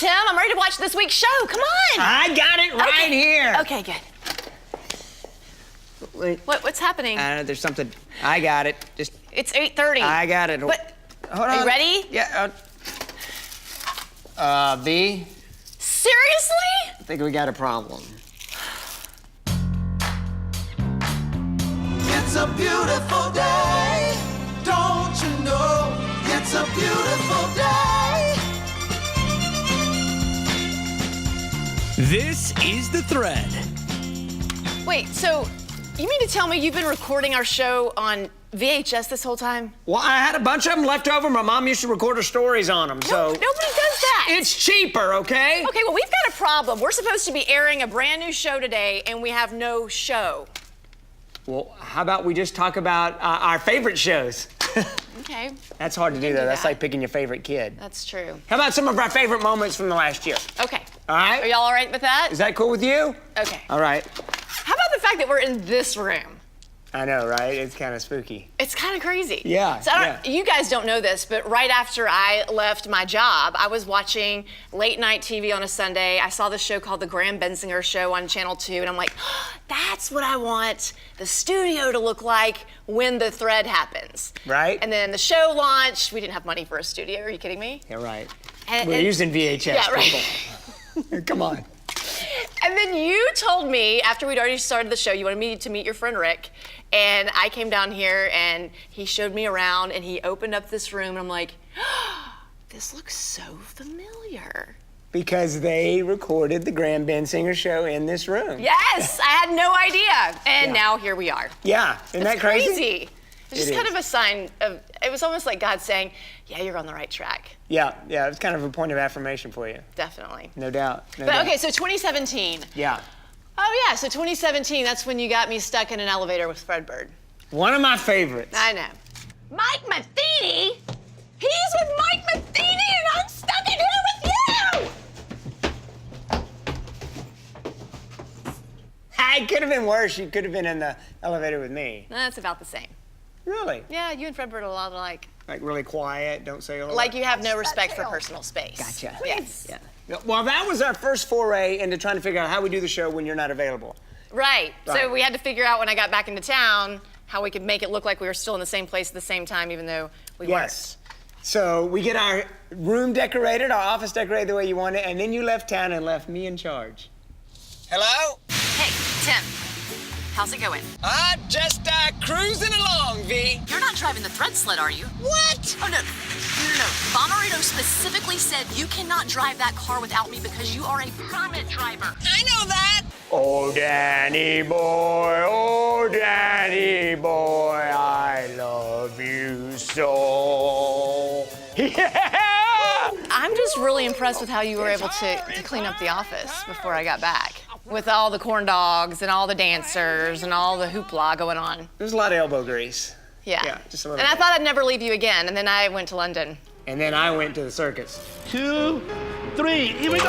Tim. I'm ready to watch this week's show. Come on. I got it right here. Okay, good. Wait. What's happening? There's something. I got it. Just. It's 8:30. I got it. What? Hold on. Are you ready? Yeah. B. Seriously? I think we got a problem. It's a beautiful day, don't you know? It's a beautiful day. This is The Thread. Wait, so you mean to tell me you've been recording our show on VHS this whole time? Well, I had a bunch of them left over. My mom used to record her stories on them, so. Nobody does that. It's cheaper, okay? Okay, well, we've got a problem. We're supposed to be airing a brand new show today, and we have no show. Well, how about we just talk about our favorite shows? Okay. That's hard to do, though. do That's that. like picking your favorite kid. That's true. How about some of our favorite moments from the last year? Okay. All right? Are y'all all right with that? Is that cool with you? Okay. All right. How about the fact that we're in this room? I know, right? It's kind of spooky. It's kind of crazy. Yeah, So you guys don't know this, but right after I left my job, I was watching late night TV on a Sunday. I saw this show called The Graham Bensinger Show on Channel 2, and I'm like, that's what I want the studio to look like when The Thread happens. Right. And then the show launched. We didn't have money for a studio. Are you kidding me? Yeah, right. And, We're using VHS, yeah, right. people. Come on. And then you told me, after we'd already started the show, you wanted me to meet your friend Rick. And I came down here and he showed me around and he opened up this room and I'm like, this looks so familiar. Because they recorded the Graham Bensinger Show in this room. Yes, I had no idea. And now here we are. Yeah, isn't that crazy? It's just kind of a sign of, it was almost like God saying, yeah, you're on the right track. Yeah, it's kind of a point of affirmation for you. Definitely. No doubt. Okay, so 2017. Yeah. Oh yeah, so 2017, that's when you got me stuck in an elevator with Fred Bird. One of my favorites. I know. Mike Matheny? He's with Mike Matheny and I'm stuck in here with you! It could have been worse. You could have been in the elevator with me. That's about the same. Really? Yeah, you and Fred Bird are a lot alike. Like really quiet, don't say a lot. Like you have no respect for personal space. Gotcha. Yes. Yeah. Well, that was our first foray into trying to figure out how we do the show when you're not available. Right. So Right. we had to figure out when I got back into town how we could make it look like we were still in the same place at the same time, even though we Yes. So we get our room decorated, our office decorated the way you want it, and then you left town and left me in charge. Hello? weren't. Hey, Tim. How's it going? Just cruising along, V. You're not driving the Thread sled, are you? What? Oh, no. Bomarito specifically said you cannot drive that car without me because you are a permit driver. I know that. Oh, Danny boy, I love you so. Yeah! I'm just really impressed with how you were able to clean up the office before I got back. With all the corn dogs and all the dancers and all the hoopla going on. There's a lot of elbow grease. Yeah. Yeah, just a little And I bit. thought I'd never leave you again, and then I went to London. And then I went to the circus. 2, 3, here we go!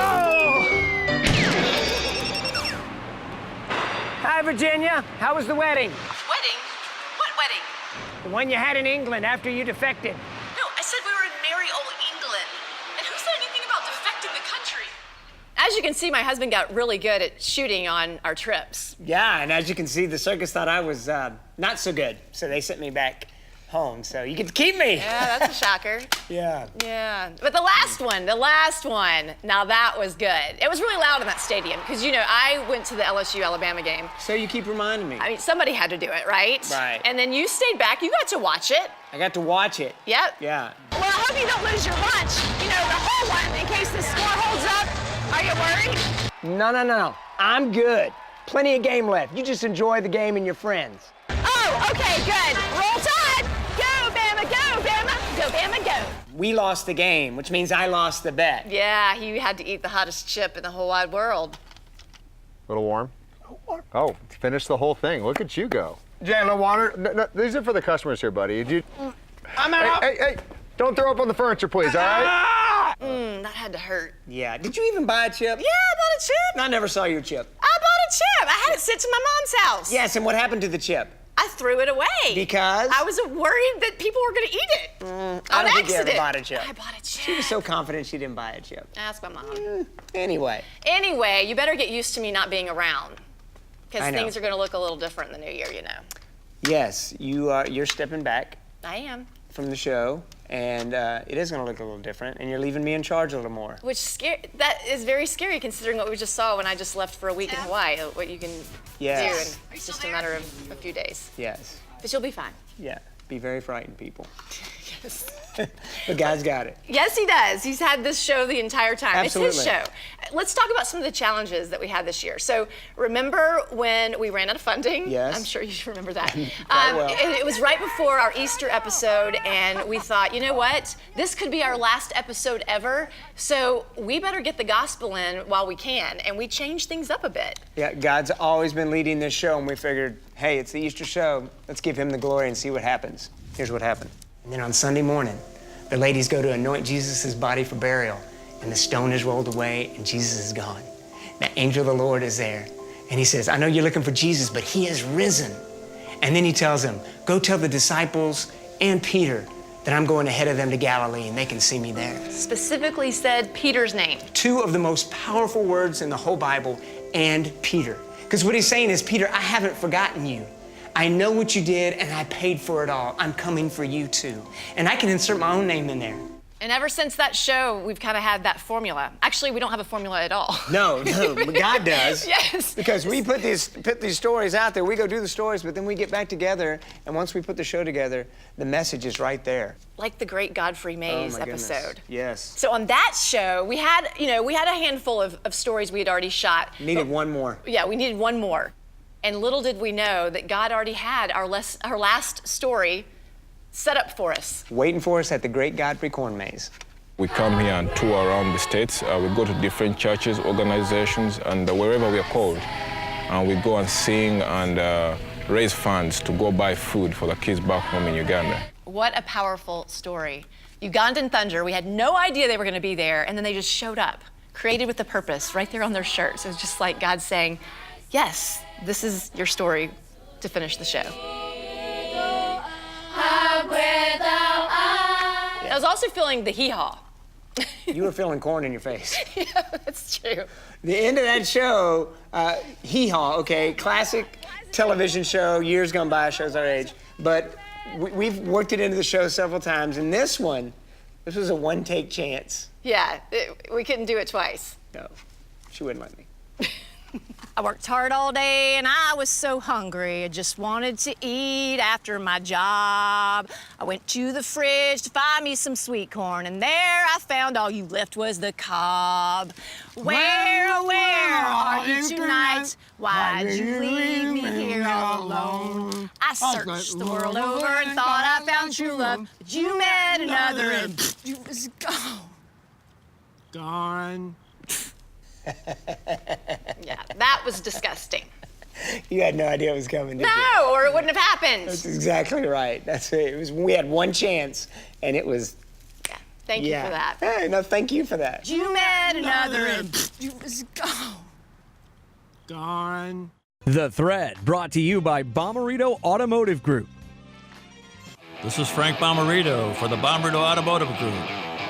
Hi, Virginia. How was the wedding? Wedding? What wedding? The one you had in England after you defected. No, I said we were in merry old England. And who said anything about defecting the country? As you can see, my husband got really good at shooting on our trips. Yeah, and as you can see, the circus thought I was not so good, so they sent me back home, so you get to keep me. Yeah, that's a shocker. Yeah. Yeah. But the last one, now that was good. It was really loud in that stadium, because, you know, I went to the LSU-Alabama game. So you keep reminding me. I mean, somebody had to do it, right? Right. And then you stayed back. You got to watch it. I got to watch it. Yep. Yeah. Well, I hope you don't lose your lunch. You know, the whole one, in case the score holds up. Are you worried? No. I'm good. Plenty of game left. You just enjoy the game and your friends. Oh, okay, good. Roll Tide. Go, Bama, go, Bama. Go, Bama, go. We lost the game, which means I lost the bet. Yeah, he had to eat the hottest chip in the whole wide world. A little warm? Oh, finish the whole thing. Look at you go. Jay, a little water? No, these are for the customers here, buddy. I'm out. Hey, don't throw up on the furniture, please, all right? That had to hurt. Yeah. Did you even buy a chip? Yeah, I bought a chip. I never saw your chip. I bought a chip. I had it sent to my mom's house. Yes, and what happened to the chip? I I threw it away. Because? I was worried that people were going to eat it I on don't think you accident. ever bought a chip. I bought a chip. She was so confident she didn't buy a chip. Ask my mom. Anyway. Anyway, you better get used to me not being around, because I know. things are going to look a little different in the new year, you know. Yes, you're stepping back I am. from the show, and it is going to look a little different, and you're leaving me in charge a little more. That is very scary considering what we just saw when I just left for a week in Hawaii, what you can Yes. do in just a matter of a few days. Yes. But you'll be fine. Yeah. Be very frightened, people. Yes. But God's got it. Yes, he does. He's had this show the entire time. It's his Absolutely. show. Let's talk about some of the challenges that we had this year. So remember when we ran out of funding? Yes. I'm sure you remember that. Quite well. It was right before our Easter episode, and we thought, you know what? This could be our last episode ever, so we better get the gospel in while we can, and we changed things up a bit. Yeah, God's always been leading this show, and we figured, hey, it's the Easter show. Let's give him the glory and see what happens. Here's what happened. And then on Sunday morning, the ladies go to anoint Jesus' body for burial, and the stone is rolled away, and Jesus is gone. The angel of the Lord is there, and he says, I know you're looking for Jesus, but he has risen. And then he tells them, go tell the disciples and Peter that I'm going ahead of them to Galilee, and they can see me there. Specifically said Peter's name. Two of the most powerful words in the whole Bible, and Peter. Because what he's saying is, Peter, I haven't forgotten you. I know what you did, and I paid for it all. I'm coming for you too. And I can insert my own name in there. And ever since that show, we've kind of had that formula. Actually, we don't have a formula at all. No, but God does. Yes. Because we put these stories out there. We go do the stories, but then we get back together, and once we put the show together, the message is right there. Like the great Godfrey Mays goodness. episode. Yes. So on that show, we had a handful of stories we had already shot. Needed one more. Yeah, we needed one more. And little did we know that God already had our last story set up for us. Waiting for us at the Great Godfrey Corn Maze. We come here and tour around the States. We go to different churches, organizations, and wherever we are called. And we go and sing and raise funds to go buy food for the kids back home in Uganda. What a powerful story. Ugandan Thunder, we had no idea they were going to be there, and then they just showed up, created with a purpose, right there on their shirts. It was just like God saying, yes, this is your story to finish the show. I was also feeling the hee-haw. You were feeling corn in your face. Yeah, that's true. The end of that show, hee-haw, okay, classic television show, years gone by, shows our age, but we've worked it into the show several times, and this was a one-take chance. Yeah, we couldn't do it twice. No, she wouldn't let me. I worked hard all day and I was so hungry. I just wanted to eat after my job. I went to the fridge to find me some sweet corn, and there I found all you left was the cob. Where are you tonight? Why did you leave me here all alone? I searched the world over and thought I found true love, but you met another and you was gone. Gone. Yeah, that was disgusting. You had no idea it was coming, did you? No, or it wouldn't have happened. That's exactly right. That's it. We had one chance, and it was. Yeah, thank you for that. Hey, no, thank you for that. You met another and you was gone. Gone. The Thread, brought to you by Bommarito Automotive Group. This is Frank Bommarito for the Bommarito Automotive Group.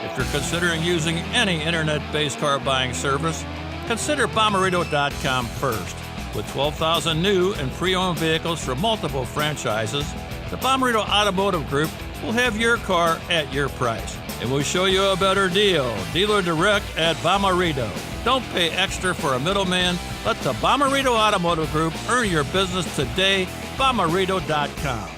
If you're considering using any internet-based car buying service, consider Bommarito.com first. With 12,000 new and pre-owned vehicles from multiple franchises, the Bommarito Automotive Group will have your car at your price. And we'll show you a better deal. Dealer direct at Bommarito. Don't pay extra for a middleman. Let the Bommarito Automotive Group earn your business today. Bommarito.com.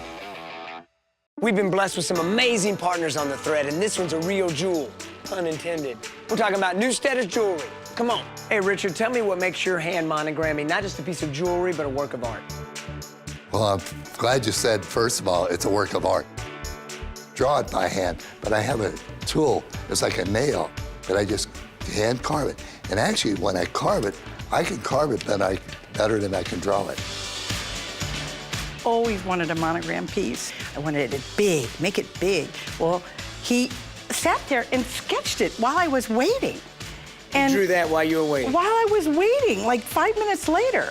We've been blessed with some amazing partners on the Thread, and this one's a real jewel, pun intended. We're talking about Newsteaders Jewelry. Come on. Hey, Richard, tell me what makes your hand monogramming not just a piece of jewelry, but a work of art. Well, I'm glad you said, first of all, it's a work of art. Draw it by hand, but I have a tool. It's like a nail that I just hand carve it. And actually, when I carve it, I can carve it better than I can draw it. Always wanted a monogram piece. I wanted it big, make it big. Well, he sat there and sketched it while I was waiting. You drew that while you were waiting? While I was waiting, like 5 minutes later.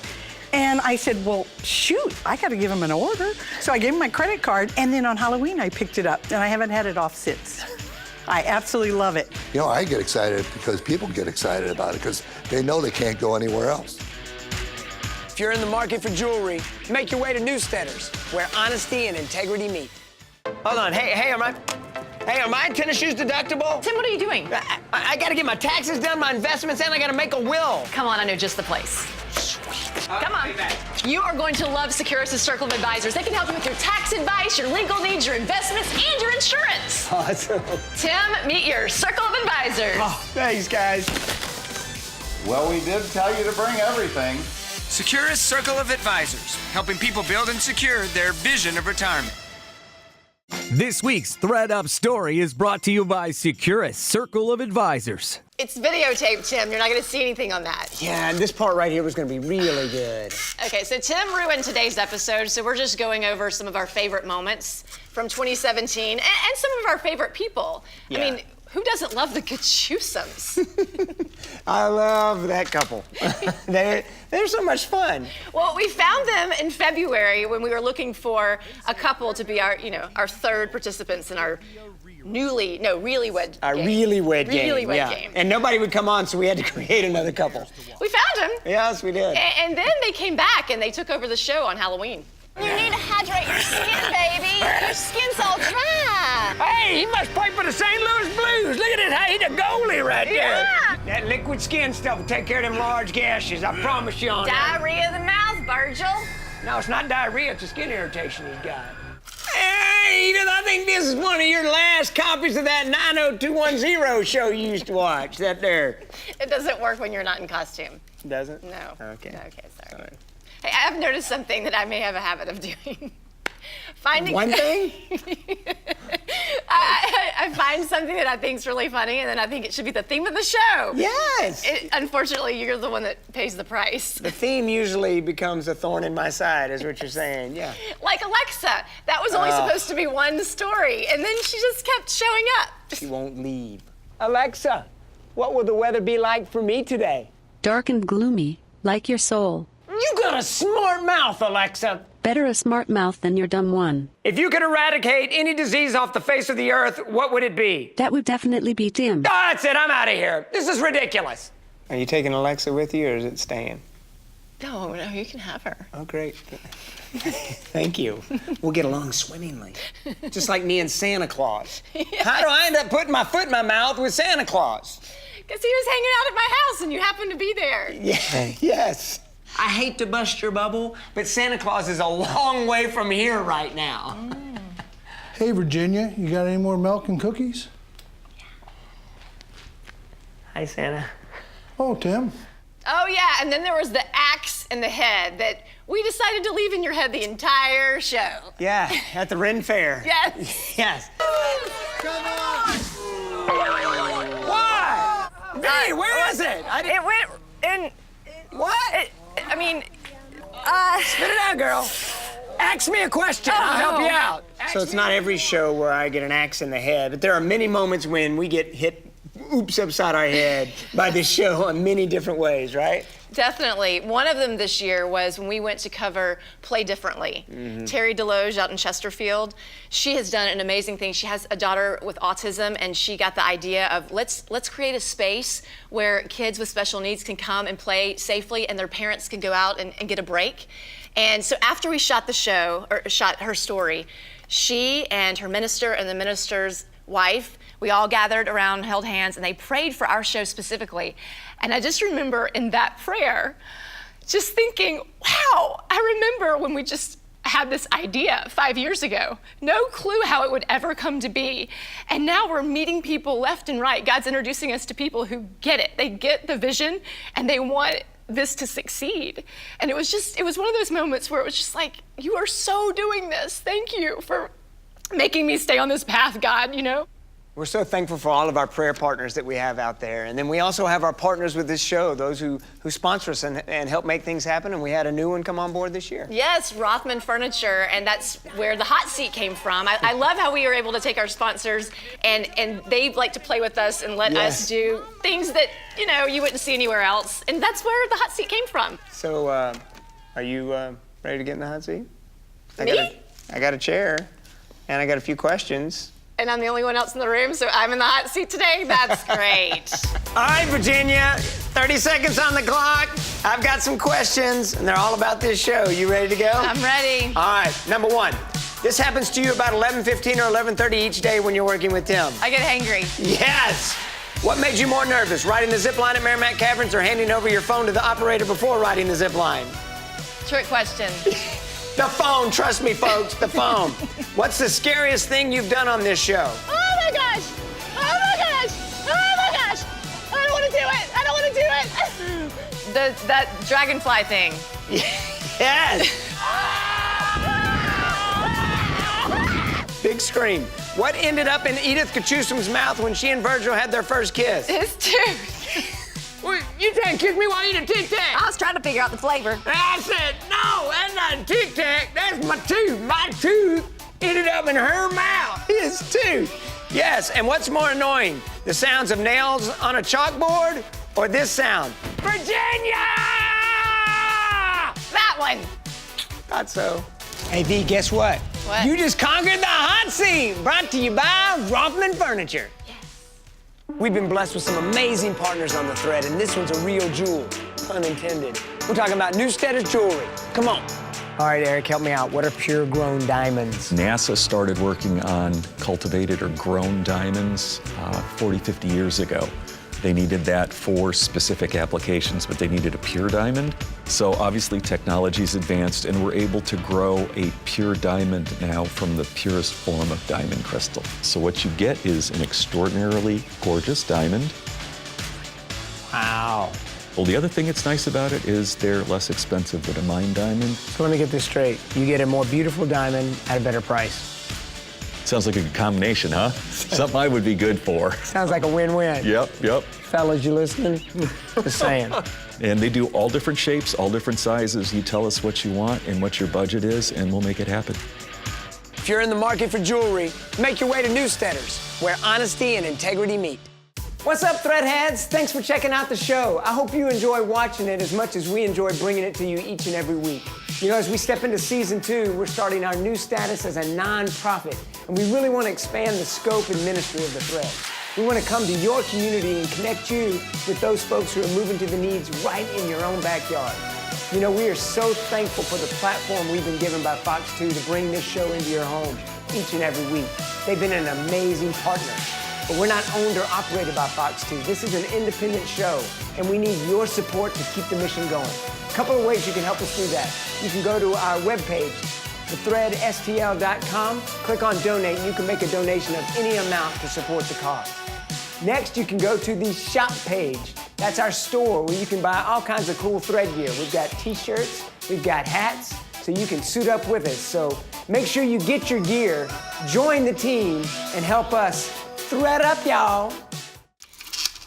And I said, well, shoot, I got to give him an order. So I gave him my credit card, and then on Halloween, I picked it up, and I haven't had it off since. I absolutely love it. You know, I get excited because people get excited about it because they know they can't go anywhere else. If you're in the market for jewelry, make your way to Newsteaders, where honesty and integrity meet. Hold on, hey, are my tennis shoes deductible? Tim, what are you doing? I gotta get my taxes done, my investments, and I gotta make a will. Come on, I know just the place. Come on. You are going to love Securus' Circle of Advisors. They can help you with your tax advice, your legal needs, your investments, and your insurance. Awesome. Tim, meet your Circle of Advisors. Oh, thanks, guys. Well, we did tell you to bring everything. Securus Circle of Advisors, helping people build and secure their vision of retirement. This week's Thread Up story is brought to you by Securus Circle of Advisors. It's videotaped, Tim. You're not going to see anything on that. Yeah, and this part right here was gonna be really good. Okay, so Tim ruined today's episode, so we're just going over some of our favorite moments from 2017 and some of our favorite people. Yeah. I mean, who doesn't love the Kachusums? I love that couple. They're so much fun. Well, we found them in February when we were looking for a couple to be our third participants in our really wed game. game. And nobody would come on, so we had to create another couple. We found them. Yes, we did. And then they came back and they took over the show on Halloween. You need to hydrate your skin, baby. Your skin's all dry. Hey, he must play for the St. Louis Blues. Look at it, hey, he's a goalie right there. Yeah. That liquid skin stuff will take care of them large gashes, I promise you on that. Diarrhea of the mouth, Virgil. No, it's not diarrhea, it's a skin irritation he's got. Hey, Edith, I think this is one of your last copies of that 90210 show you used to watch, that there. It doesn't work when you're not in costume. Doesn't? No. Okay. Okay, sorry. Hey, I've noticed something that I may have a habit of doing. Finding One thing? I find something that I think is really funny, and then I think it should be the theme of the show. Yes. Unfortunately, you're the one that pays the price. The theme usually becomes a thorn in my side, is what you're saying, yeah. Like Alexa, that was only supposed to be one story, and then she just kept showing up. She won't leave. Alexa, what will the weather be like for me today? Dark and gloomy, like your soul. You got a smart mouth, Alexa. Better a smart mouth than your dumb one. If you could eradicate any disease off the face of the earth, what would it be? That would definitely be Tim. Oh, that's it, I'm out of here. This is ridiculous. Are you taking Alexa with you, or is it staying? No, you can have her. Oh, great. Thank you. We'll get along swimmingly. Just like me and Santa Claus. Yes. How do I end up putting my foot in my mouth with Santa Claus? Because he was hanging out at my house and you happened to be there. Yeah, yes. I hate to bust your bubble, but Santa Claus is a long way from here right now. Hey, Virginia, you got any more milk and cookies? Hi, Santa. Oh, Tim. Oh, yeah, and then there was the axe in the head that we decided to leave in your head the entire show. Yeah, at the Ren Fair. Yes. Yes. Come on! What? Hey, where is it? It went in... What? Spit it out, girl. Ask me a question. I'll help you out. So it's not every show where I get an axe in the head, but there are many moments when we get hit oops upside our head by this show in many different ways, right? Definitely. One of them this year was when we went to cover Play Differently. Terry Deloge out in Chesterfield, she has done an amazing thing. She has a daughter with autism, and she got the idea of let's create a space where kids with special needs can come and play safely, and their parents can go out and get a break. And so after we shot the show, or shot her story, she and her minister and the minister's wife, we all gathered around, held hands, and they prayed for our show specifically. And I just remember in that prayer, just thinking, wow, I remember when we just had this idea 5 years ago. No clue how it would ever come to be. And now we're meeting people left and right. God's introducing us to people who get it. They get the vision, and they want this to succeed. And it was one of those moments where it was just like, you are so doing this. Thank you for making me stay on this path, God, you know? We're so thankful for all of our prayer partners that we have out there. And then we also have our partners with this show, those who sponsor us and help make things happen. And we had a new one come on board this year. Yes, Rothman Furniture, and that's where the hot seat came from. I love how we are able to take our sponsors and they like to play with us and let us do things that, you wouldn't see anywhere else. And that's where the hot seat came from. So Are you ready to get in the hot seat? Me? I got a chair, and I got a few questions. And I'm the only one else in the room, so I'm in the hot seat today? That's great. All right, Virginia, 30 seconds on the clock. I've got some questions, and they're all about this show. You ready to go? I'm ready. All right, number one. This happens to you about 11:15 or 11:30 each day when you're working with Tim. I get hangry. Yes! What made you more nervous, riding the zip line at Merrimack Caverns or handing over your phone to the operator before riding the zip line? Trick question. The phone, trust me, folks, the phone. What's the scariest thing you've done on this show? Oh my gosh! Oh my gosh! Oh my gosh! I don't want to do it! I don't want to do it! That dragonfly thing. Yes! Big scream. What ended up in Edith Kachusum's mouth when she and Virgil had their first kiss? His tooth. Well, you trying to kiss me while you eat a Tic Tac? I was trying to figure out the flavor. I said, no, that's not a Tic Tac. That's my tooth. My tooth ended up in her mouth. His tooth. Yes, and what's more annoying? The sounds of nails on a chalkboard or this sound? Virginia! That one. Thought so. Hey, V, guess what? What? You just conquered the hot seat, brought to you by Rothman Furniture. We've been blessed with some amazing partners on the thread, and this one's a real jewel, pun intended. We're talking about Newsteaders Jewelry. Come on. All right, Eric, help me out. What are pure-grown diamonds? NASA started working on cultivated or grown diamonds 40, 50 years ago. They needed that for specific applications, but they needed a pure diamond. So obviously technology's advanced, and we're able to grow a pure diamond now from the purest form of diamond crystal. So what you get is an extraordinarily gorgeous diamond. Wow. Well, the other thing that's nice about it is they're less expensive than a mined diamond. So let me get this straight. You get a more beautiful diamond at a better price. Sounds like a good combination, huh? Something I would be good for. Sounds like a win-win. Yep. Fellas, you listening? Just saying. And they do all different shapes, all different sizes. You tell us what you want and what your budget is, and we'll make it happen. If you're in the market for jewelry, make your way to Newsteaders, where honesty and integrity meet. What's up, Threadheads? Thanks for checking out the show. I hope you enjoy watching it as much as we enjoy bringing it to you each and every week. You know, as we step into season 2, we're starting our new status as a non-profit, and we really want to expand the scope and ministry of the Thread. We want to come to your community and connect you with those folks who are moving to the needs right in your own backyard. You know, we are so thankful for the platform we've been given by Fox 2 to bring this show into your home each and every week. They've been an amazing partner. But we're not owned or operated by Fox 2. This is an independent show, and we need your support to keep the mission going. A couple of ways you can help us do that. You can go to our webpage, thethreadstl.com, click on donate, and you can make a donation of any amount to support the cause. Next, you can go to the shop page. That's our store where you can buy all kinds of cool thread gear. We've got t-shirts, we've got hats, so you can suit up with us. So make sure you get your gear, join the team, and help us thread up, y'all.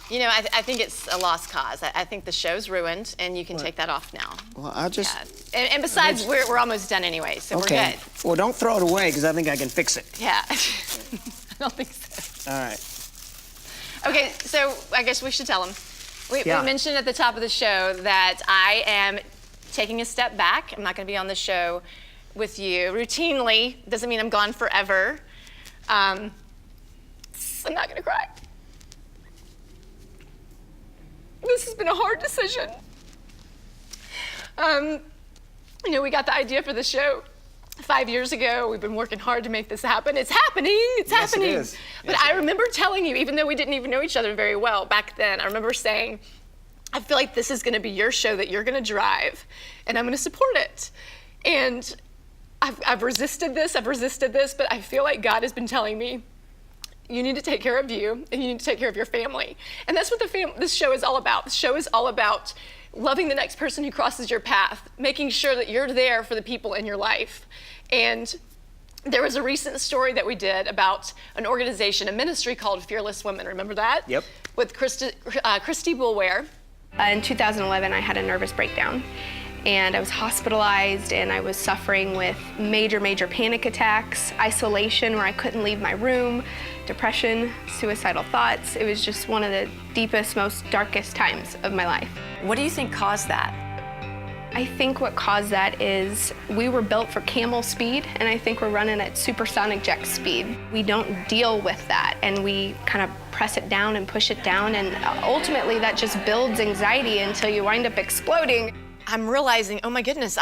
You know, I think it's a lost cause. I think the show's ruined, and you can take that off now. Well, I just... Yeah. And besides, we're almost done anyway, so we're good. Well, don't throw it away, because I think I can fix it. Yeah. I don't think so. All right. Okay, so I guess we should tell them. We mentioned at the top of the show that I am taking a step back. I'm not going to be on the show with you routinely. Doesn't mean I'm gone forever. I'm not gonna cry. This has been a hard decision. You know, we got the idea for the show 5 years ago. We've been working hard to make this happen. It's happening, it's happening. It is. But I remember telling you, even though we didn't even know each other very well back then, I remember saying, I feel like this is gonna be your show that you're gonna drive, and I'm gonna support it. And I've resisted this, but I feel like God has been telling me, you need to take care of you, and you need to take care of your family. And that's what this show is all about. The show is all about loving the next person who crosses your path, making sure that you're there for the people in your life. And there was a recent story that we did about an organization, a ministry called Fearless Women. Remember that? Yep. With Christy Boulware. In 2011, I had a nervous breakdown. And I was hospitalized, and I was suffering with major panic attacks, isolation where I couldn't leave my room, depression, suicidal thoughts. It was just one of the deepest, most darkest times of my life. What do you think caused that? I think what caused that is we were built for camel speed, and I think we're running at supersonic jet speed. We don't deal with that, and we kind of press it down and push it down, and ultimately that just builds anxiety until you wind up exploding. I'm realizing, oh my goodness,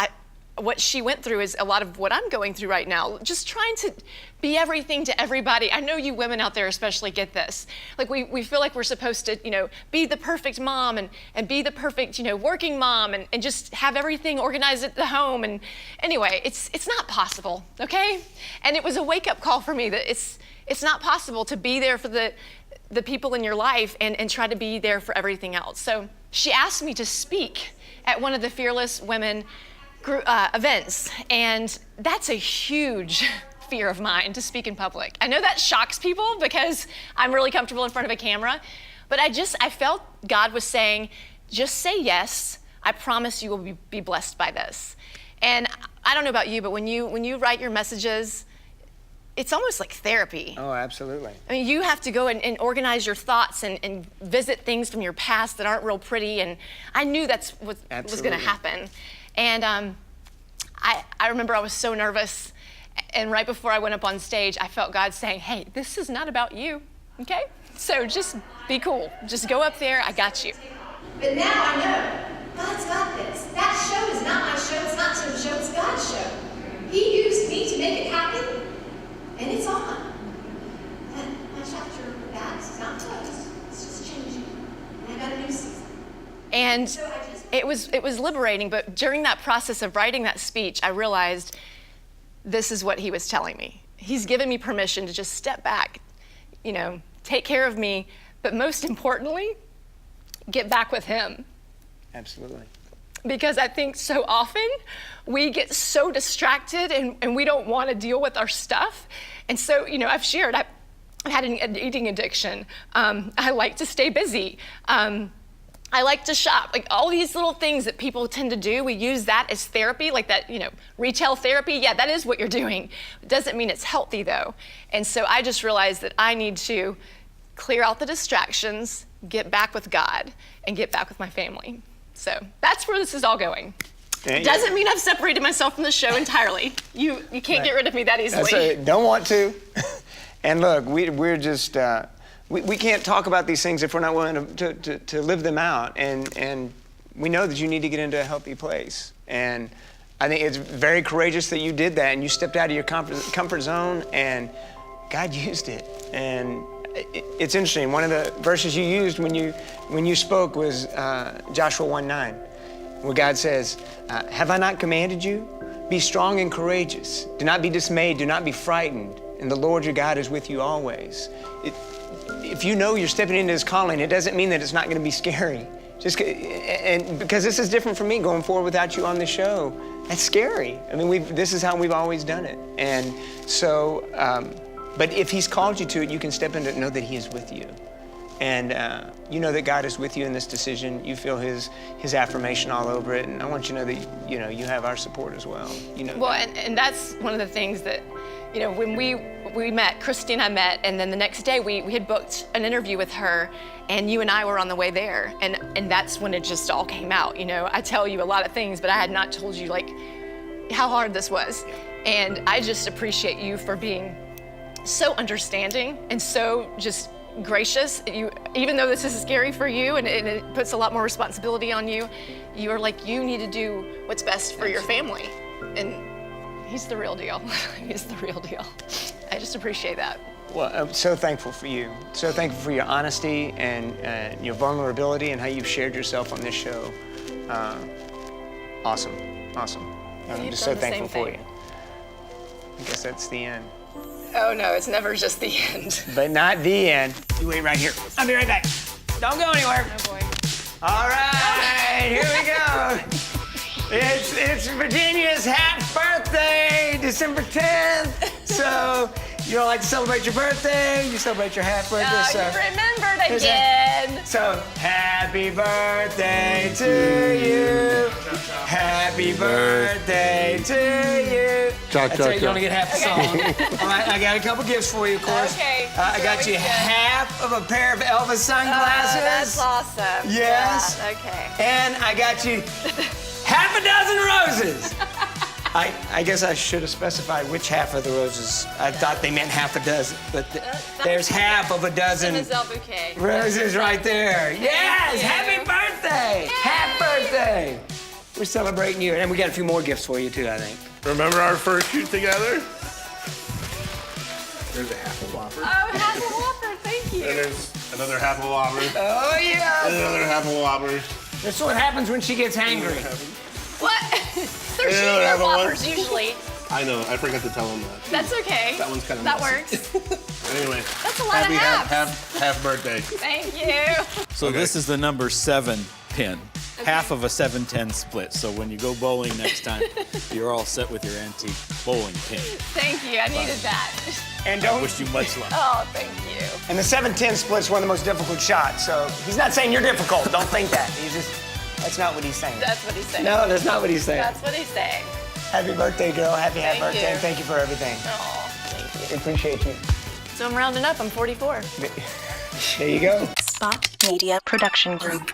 what she went through is a lot of what I'm going through right now. Just trying to be everything to everybody. I know you women out there especially get this. Like we feel like we're supposed to, be the perfect mom and be the perfect, working mom and just have everything organized at the home. And anyway, it's not possible, okay? And it was a wake-up call for me that it's not possible to be there for the people in your life and try to be there for everything else. So she asked me to speak at one of the Fearless Women events, and that's a huge fear of mine, to speak in public. I know that shocks people because I'm really comfortable in front of a camera, but I felt God was saying, just say yes. I promise you will be blessed by this. And I don't know about you, but when you write your messages, it's almost like therapy. Oh, absolutely. I mean, you have to go and organize your thoughts and visit things from your past that aren't real pretty, and I knew that's what was gonna happen. And I remember I was so nervous, and right before I went up on stage, I felt God saying, hey, this is not about you, okay? So just be cool. Just go up there, I got you. But now I know, God's got this. That show is not my show, it's not some show, it's God's show. He used me to make it happen, and it's on. And my chapter of that is not closed, it's just changing. And I got a new season. And it was liberating, but during that process of writing that speech, I realized this is what he was telling me. He's given me permission to just step back, take care of me, but most importantly, get back with him. Absolutely. Because I think so often we get so distracted and we don't want to deal with our stuff. And so, I've shared, I've had an eating addiction. I like to stay busy. I like to shop, like all these little things that people tend to do. We use that as therapy, like that, retail therapy. Yeah, that is what you're doing. It doesn't mean it's healthy though. And so I just realized that I need to clear out the distractions, get back with God, and get back with my family. So that's where this is all going. Doesn't mean I've separated myself from the show entirely. You can't get rid of me that easily. Don't want to. And look, we're just, we can't talk about these things if we're not willing to live them out. And we know that you need to get into a healthy place. And I think it's very courageous that you did that and you stepped out of your comfort zone and God used it. And it's interesting. One of the verses you used when you spoke was Joshua 1:9, where God says, have I not commanded you? Be strong and courageous. Do not be dismayed. Do not be frightened. And the Lord your God is with you always. If you know you're stepping into His calling, it doesn't mean that it's not going to be scary. And because this is different for me going forward without you on the show, that's scary. I mean, this is how we've always done it. And so, but if He's called you to it, you can step into it and know that He is with you. And you know that God is with you in this decision. You feel His affirmation all over it. And I want you to know that you have our support as well. Well, and that's one of the things that, when we met, Christy and I met, and then the next day we had booked an interview with her, and you and I were on the way there, and that's when it just all came out. I tell you a lot of things, but I had not told you like how hard this was. And I just appreciate you for being so understanding and so just gracious. Even though this is scary for you and it puts a lot more responsibility on you, you are like, you need to do what's best for your family. And He's the real deal. He's the real deal. I just appreciate that. Well, I'm so thankful for you. So thankful for your honesty and your vulnerability and how you've shared yourself on this show. Awesome. I'm just so thankful for you. I guess that's the end. Oh no, it's never just the end. But not the end. You wait right here. I'll be right back. Don't go anywhere. Oh boy. All right, here we go. It's Virginia's half birthday, December 10th. So you don't like to celebrate your birthday, you celebrate your half birthday. Oh, so you remembered again. So happy birthday to you. Happy birthday to you. That's it, you only get half the song. All right, I got a couple gifts for you, of course. Okay. I got you half of a pair of Elvis sunglasses. Oh, that's awesome. Yes. Yeah, okay. And I got you half half a dozen roses. I guess I should have specified which half of the roses. I thought they meant half a dozen, but there's half of a dozen bouquet. roses right there. Yes, happy birthday! Happy birthday! We're celebrating you, and we got a few more gifts for you too, I think. Remember our first shoot together? There's a half a Whopper. Oh, half a Whopper, thank you. And there's another half a Whopper. Oh, yeah. And another half a Whopper. That's what happens when she gets hangry. What? There's another half a Whoppers usually. I know, I forgot to tell him that. That's okay. That one's kind of That messy. works. Anyway. That's a lot of halves. half birthday. Thank you. So this is the number 7 pin. Half of a 7-10 split. So when you go bowling next time, you're all set with your antique bowling pin. Thank you. I needed that. And I wish you much luck. Oh, thank you. And the 7-10 split's one of the most difficult shots, so he's not saying you're difficult. Don't think that. That's not what he's saying. That's what he's saying. No, that's not what he's saying. That's what he's saying. Happy birthday, girl. Happy birthday, you. and thank you for everything. Oh, thank you. We appreciate you. So I'm rounding up. I'm 44. There you go. Spot Media Production Group.